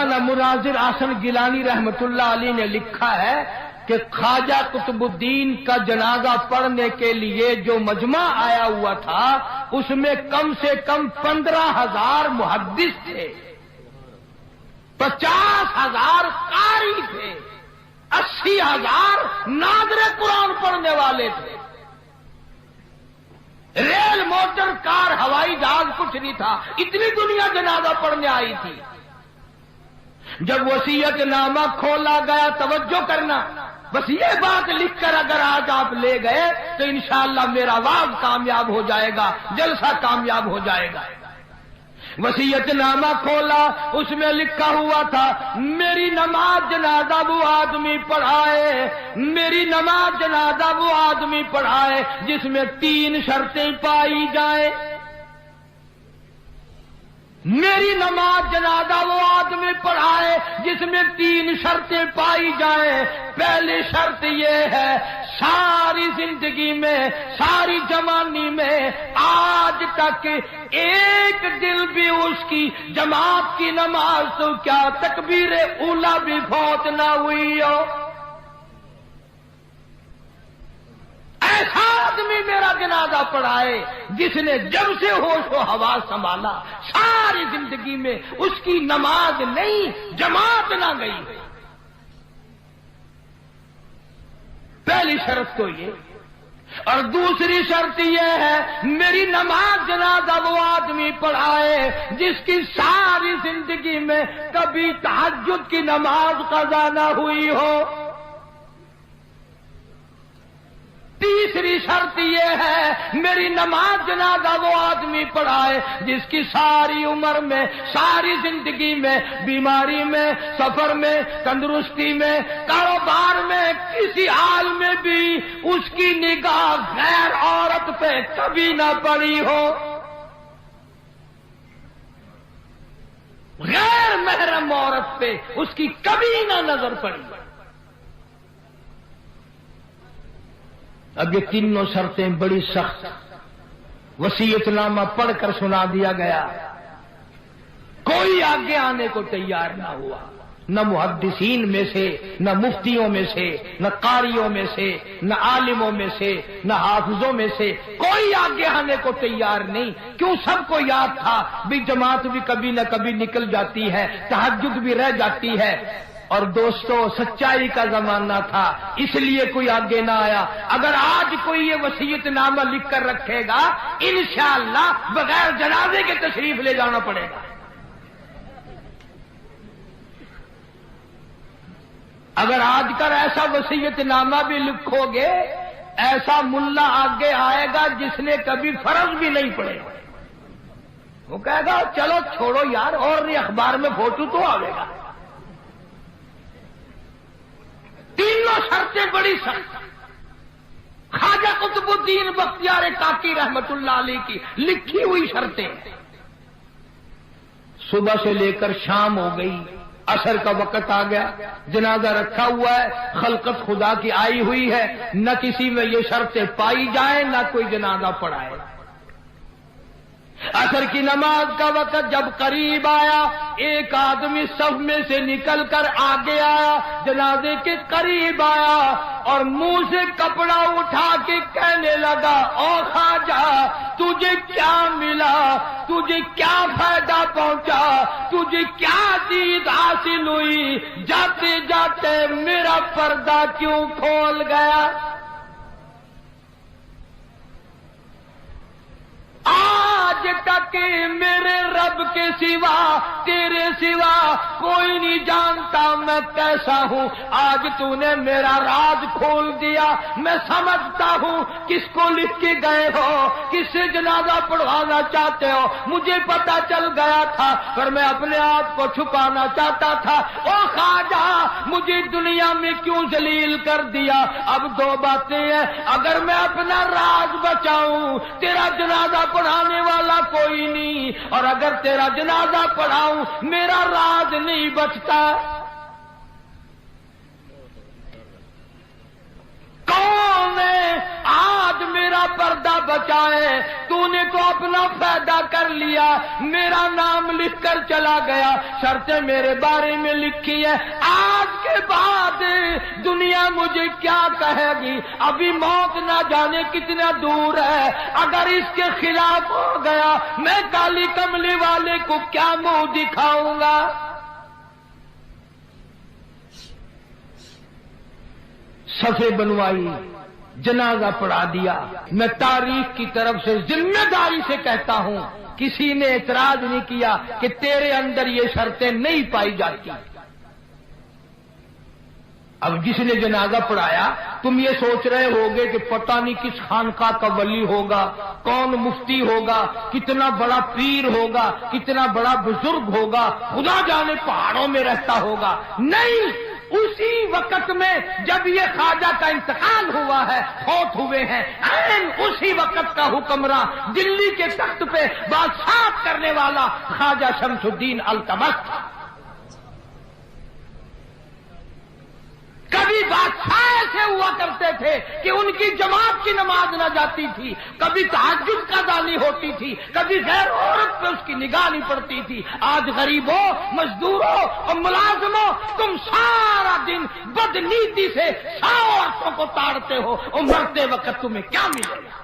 مولانا مناظر احسن گیلانی رحمت اللہ علیہ نے لکھا ہے کہ خواجہ قطب الدین کا جنازہ پڑھنے کے لیے جو مجمع آیا ہوا تھا اس میں کم سے کم 15,000 محدث تھے، 50,000 قاری تھے، 80,000 ناظر قرآن پڑھنے والے تھے۔ ریل، موٹر، کار، ہوائی جہاز کچھ نہیں تھا، اتنی دنیا جنازہ پڑھنے آئی تھی۔ جب وصیت نامہ کھولا گیا، توجہ کرنا، بس یہ بات لکھ کر اگر آج آپ لے گئے تو انشاءاللہ میرا وعظ کامیاب ہو جائے گا، جلسہ کامیاب ہو جائے گا۔ وصیت نامہ کھولا، اس میں لکھا ہوا تھا میری نماز جنازہ وہ آدمی پڑھائے، میری نماز جنازہ وہ آدمی پڑھائے جس میں 3 شرطیں پائی جائیں۔ میری نماز جنازہ وہ آدمی پڑھائے جس میں 3 شرطیں پائی جائیں۔ پہلی شرط یہ ہے ساری زندگی میں، ساری جوانی میں آج تک ایک دل بھی اس کی جماعت کی نماز تو کیا تکبیر اولا بھی فوت نہ ہوئی ہو۔ ایسا آدمی میرا جنازہ پڑھائے جس نے جب سے ہوش و حواس سنبھالا ساری زندگی میں اس کی نماز نہیں، جماعت نہ گئی۔ پہلی شرط تو یہ، اور دوسری شرط یہ ہے میری نماز جنازہ وہ آدمی پڑھائے جس کی ساری زندگی میں کبھی تہجد کی نماز قضا نہ ہوئی ہو۔ تیسری شرط یہ ہے میری نماز جنازہ وہ آدمی پڑھائے جس کی ساری عمر میں، ساری زندگی میں، بیماری میں، سفر میں، تندرستی میں، کاروبار میں، کسی حال میں بھی اس کی نگاہ غیر عورت پہ کبھی نہ پڑی ہو، غیر محرم عورت پہ اس کی کبھی نہ نظر پڑی۔ اب یہ تینوں شرطیں بڑی سخت، وصیت نامہ پڑھ کر سنا دیا گیا، کوئی آگے آنے کو تیار نہ ہوا، نہ محدثین میں سے، نہ مفتیوں میں سے، نہ قاریوں میں سے، نہ عالموں میں سے، نہ حافظوں میں سے، کوئی آگے آنے کو تیار نہیں۔ کیوں؟ سب کو یاد تھا بھی جماعت بھی کبھی نہ کبھی نکل جاتی ہے، تہجد بھی رہ جاتی ہے، اور دوستو سچائی کا زمانہ تھا اس لیے کوئی آگے نہ آیا۔ اگر آج کوئی یہ وصیت نامہ لکھ کر رکھے گا انشاءاللہ بغیر جنازے کے تشریف لے جانا پڑے گا۔ اگر آج کر ایسا وصیت نامہ بھی لکھو گے، ایسا ملا آگے آئے گا جس نے کبھی فرض بھی نہیں پڑے، وہ کہے گا چلو چھوڑو یار، اور نہیں اخبار میں فوٹو تو آئے گا۔ تینوں شرطیں بڑی سخت، خواجہ قطب الدین بختیار کاکی رحمت اللہ علیہ کی لکھی ہوئی شرطیں۔ صبح سے لے کر شام ہو گئی، عصر کا وقت آ گیا، جنازہ رکھا ہوا ہے، خلقت خدا کی آئی ہوئی ہے، نہ کسی میں یہ شرطیں پائی جائیں، نہ کوئی جنازہ پڑھائے۔ عصر کی نماز کا وقت جب قریب آیا، ایک آدمی صف میں سے نکل کر آگے آیا، جنازے کے قریب آیا اور منہ سے کپڑا اٹھا کے کہنے لگا او خواجہ تجھے کیا ملا، تجھے کیا فائدہ پہنچا، تجھے کیا چیز حاصل ہوئی، جاتے جاتے میرا پردہ کیوں کھول گیا؟ آج تک میرے رب کے سوا، تیرے سوا کوئی نہیں جانتا میں کیسا ہوں، آج تو نے میرا راز کھول دیا، میں سمجھتا ہوں کس کو لکھ کے گئے ہو، کس سے جنازہ پڑھوانا چاہتے ہو، مجھے پتا چل گیا تھا پر میں اپنے آپ کو چھپانا چاہتا تھا۔ او خواجہ مجھے دنیا میں کیوں ذلیل کر دیا؟ اب دو باتیں ہیں، اگر میں اپنا راز بچاؤں تیرا جنازہ پڑھانے والا کوئی نہیں، اور اگر تیرا جنازہ پڑھاؤں میرا راز نہیں بچتا۔ کون ہے آج میرا میرا پردہ بچائے، تو نے تو اپنا فائدہ کر لیا، میرا نام لکھ کر چلا گیا، شرطیں میرے بارے میں لکھی ہے، آج کے بعد دنیا مجھے کیا کہے گی؟ ابھی موت نہ جانے کتنا دور ہے، اگر اس کے خلاف ہو گیا میں کالی کملی والے کو کیا منہ دکھاؤں گا؟ صفے بنوائی، جنازہ پڑھا دیا۔ میں تاریخ کی طرف سے ذمہ داری سے کہتا ہوں، کسی نے اعتراض نہیں کیا کہ تیرے اندر یہ شرطیں نہیں پائی جاتی۔ اب جس نے جنازہ پڑھایا، تم یہ سوچ رہے ہوگے کہ پتہ نہیں کس خانقاہ کا ولی ہوگا، کون مفتی ہوگا، کتنا بڑا پیر ہوگا، کتنا بڑا بزرگ ہوگا، خدا جانے پہاڑوں میں رہتا ہوگا۔ نہیں، اسی وقت میں جب یہ خواجہ کا انتقال ہوا ہے، فوت ہوئے ہیں، اسی وقت کا حکمراں، دلی کے تخت پہ بادشاہت کرنے والا خواجہ شمس الدین التمش تھا۔ کبھی بادشاہ ایسے ہوا کرتے تھے کہ ان کی جماعت کی نماز نہ جاتی تھی، کبھی تہجد کا دانی ہوتی تھی، کبھی غیر عورت پہ اس کی نگاہ نہیں پڑتی تھی۔ آج غریبوں، مزدوروں اور ملازموں، تم سارا دن بدنیتی سے 100 عورتوں کو تاڑتے ہو، اور مرتے وقت تمہیں کیا ملے گا؟